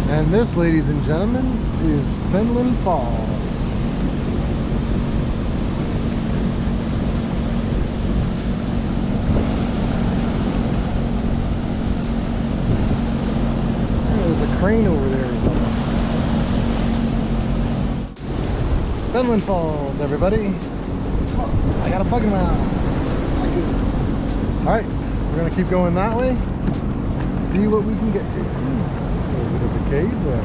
And this, ladies and gentlemen, is Fenelon Falls. There's a crane over there or something. Fenelon Falls, everybody. Oh, I got a bug in my eye. Alright, we're going to keep going that way. See what we can get to. A little bit of a cave there.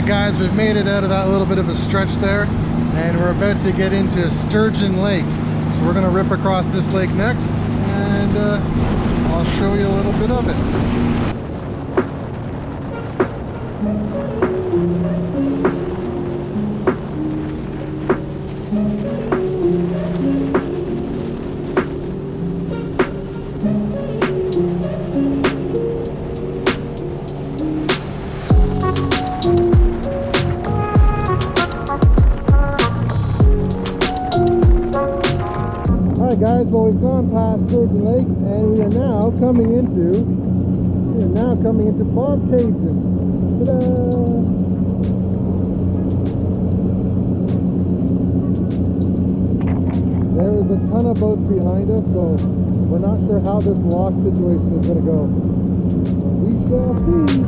Guys, we've made it out of that little bit of a stretch there, and we're about to get into Sturgeon Lake. So we're going to rip across this lake next, and I'll show you a little bit of it. Guys, well, we've gone past Sturgeon Lake, and we are now coming into Bobcaygeon. Ta-da! There is a ton of boats behind us, so we're not sure how this lock situation is going to go. We shall see.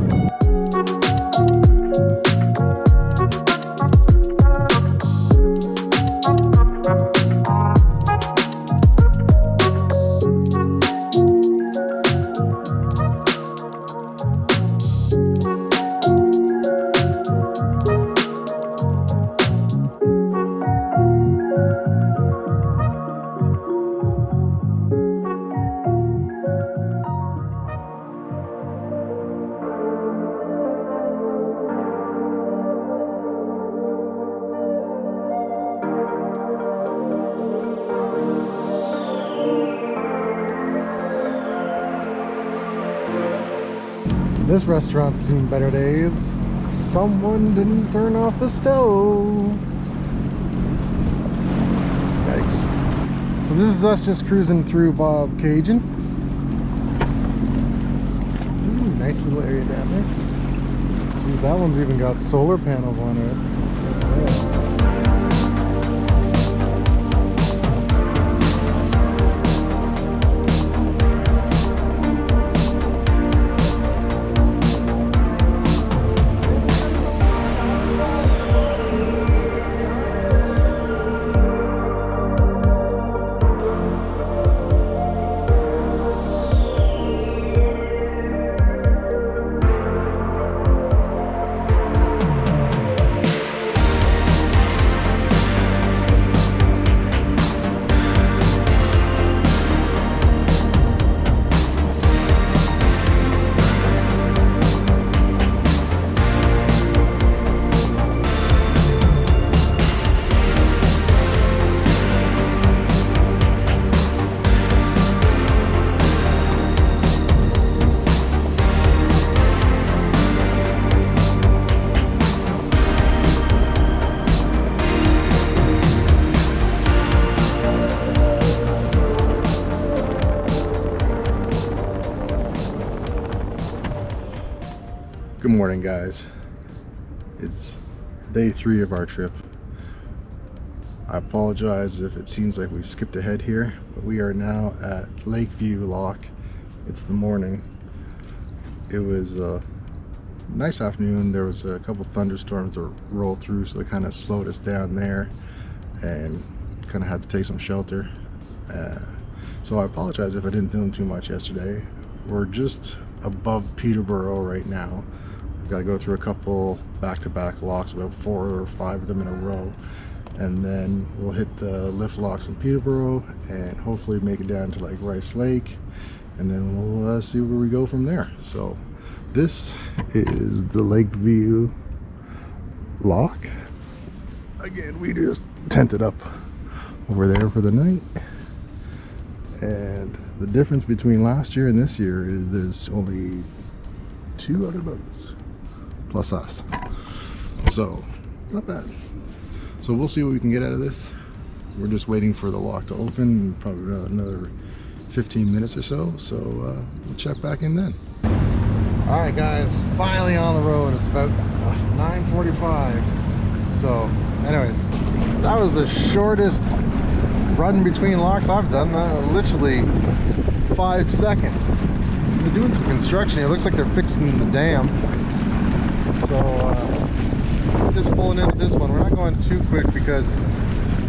This restaurant's seen better days. Someone didn't turn off the stove. Yikes. So this is us just cruising through Bobcaygeon. Ooh, nice little area down there. Jeez, that one's even got solar panels on it. Good morning, guys. It's day 3 of our trip. I apologize if it seems like we've skipped ahead here, but we are now at Lakeview Lock. It's the morning. It was a nice afternoon. There was a couple thunderstorms that rolled through, so it kind of slowed us down there and kind of had to take some shelter. So I apologize if I didn't film too much yesterday. We're just above Peterborough right now. We've got to go through a couple back-to-back locks, about 4 or 5 of them in a row, and then we'll hit the lift locks in Peterborough and hopefully make it down to like Rice Lake, and then we'll see where we go from there. So this is the Lakeview Lock. again, we just tented up over there for the night. And the difference between last year and this year is there's only 2 other boats plus us, so not bad. So we'll see what we can get out of this. We're just waiting for the lock to open, probably another 15 minutes or so, so we'll check back in then. All right guys, finally on the road. It's about 9:45. So anyways, that was the shortest run between locks I've done. Literally 5 seconds. They're doing some construction. It looks like they're fixing the dam. So we're just pulling into this one. We're not going too quick because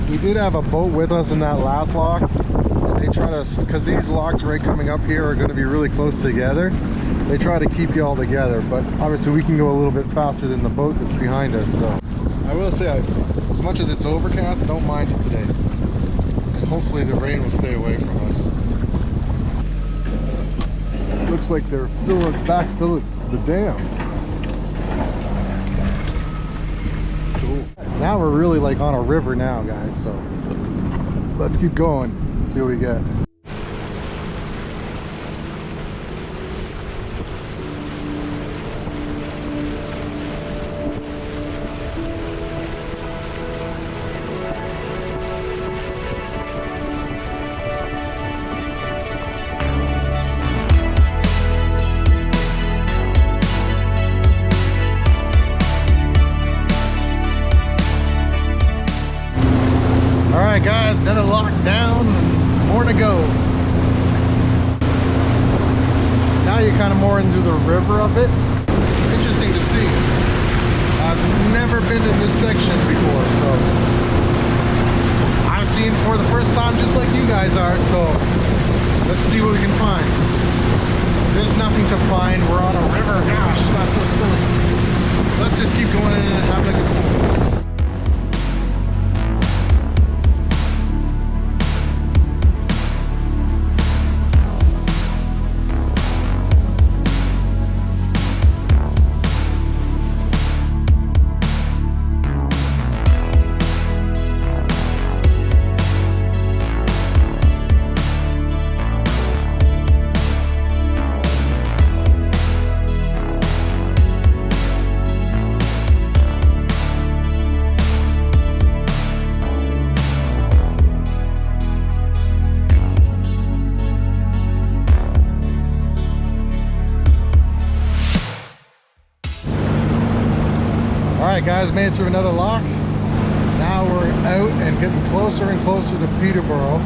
we did have a boat with us in that last lock. They try to, because these locks right coming up here are going to be really close together, they try to keep you all together, but obviously we can go a little bit faster than the boat that's behind us. So I will say, as much as it's overcast, I don't mind it today. Hopefully the rain will stay away from us. Looks like they're backfilling the dam. Cool. Now we're really like on a river now, guys, so let's keep going, see what we get. Alright guys, another lock down, more to go. Now you're kind of more into the river of it. Interesting to see. I've never been in this section before, so I've seen for the first time just like you guys are, so let's see what we can find. There's nothing to find, we're on a river. Gosh, that's so silly. Let's just keep going in and having a good time. Alright guys, made it through another lock. Now we're out and getting closer and closer to Peterborough.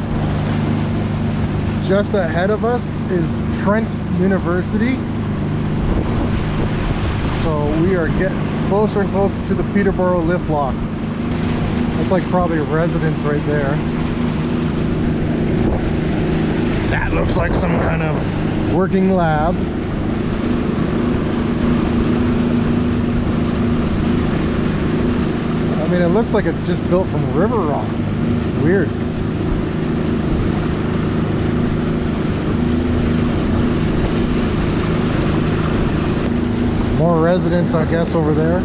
Just ahead of us is Trent University. So we are getting closer and closer to the Peterborough Lift Lock. That's like probably a residence right there. That looks like some kind of working lab. I mean, it looks like it's just built from river rock. Weird. More residents, I guess, over there.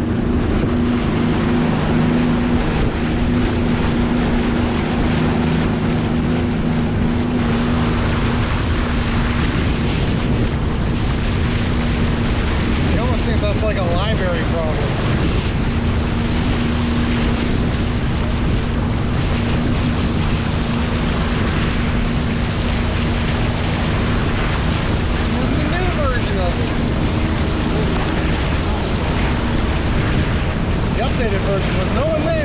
He almost thinks that's like a library probably. The updated version was no one there.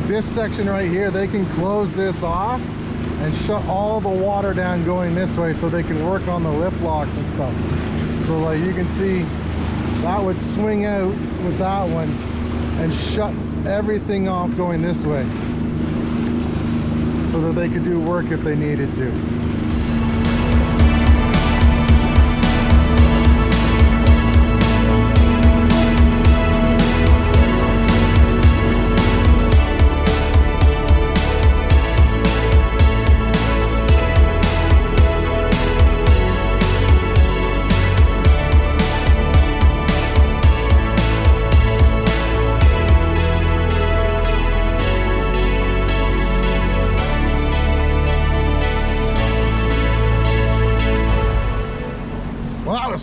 This section right here, they can close this off and shut all the water down going this way so they can work on the lift locks and stuff. So like you can see that would swing out with that one and shut everything off going this way so that they could do work if they needed to.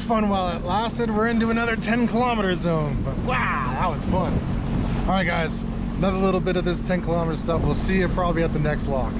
Fun while it lasted. We're into another 10-kilometer zone, but wow, that was fun. All right guys, another little bit of this 10-kilometer stuff. We'll see you probably at the next lock.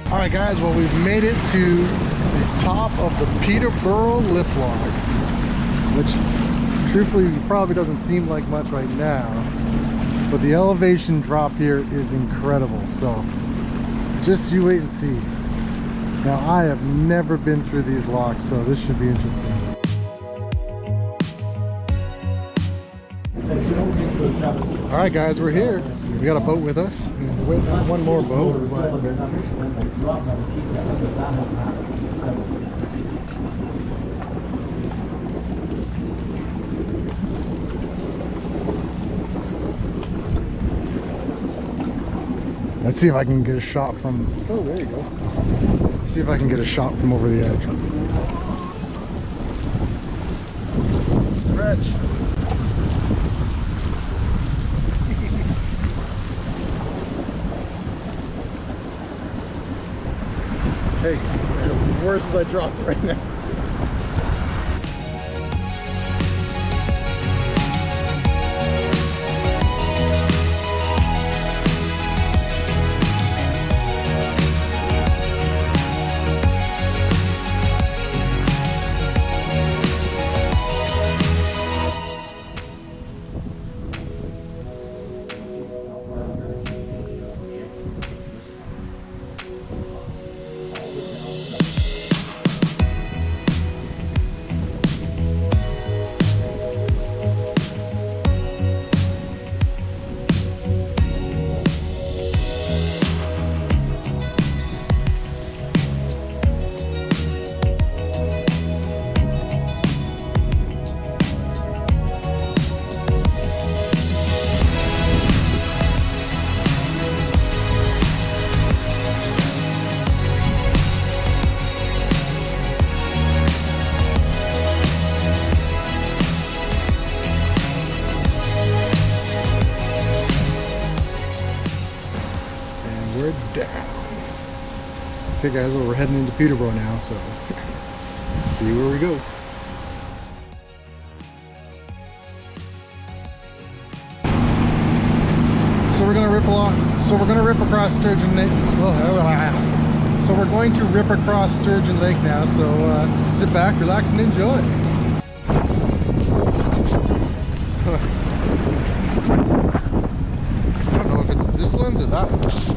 Alright guys, well, we've made it to the top of the Peterborough Lift Locks, which truthfully probably doesn't seem like much right now, but the elevation drop here is incredible, so just you wait and see. Now I have never been through these locks, so this should be interesting. Alright guys, we're here. We got a boat with us. One more boat. Let's see if I can get a shot from... Oh, there you go. See if I can get a shot from over the edge. Stretch. Hey, it's worse as I drop it right now. Okay guys, well, we're heading into Peterborough now, so let's see where we go. So we're gonna rip across Sturgeon Lake. So we're going to rip across Sturgeon Lake now, so sit back, relax, and enjoy. I don't know if it's this lens or that one.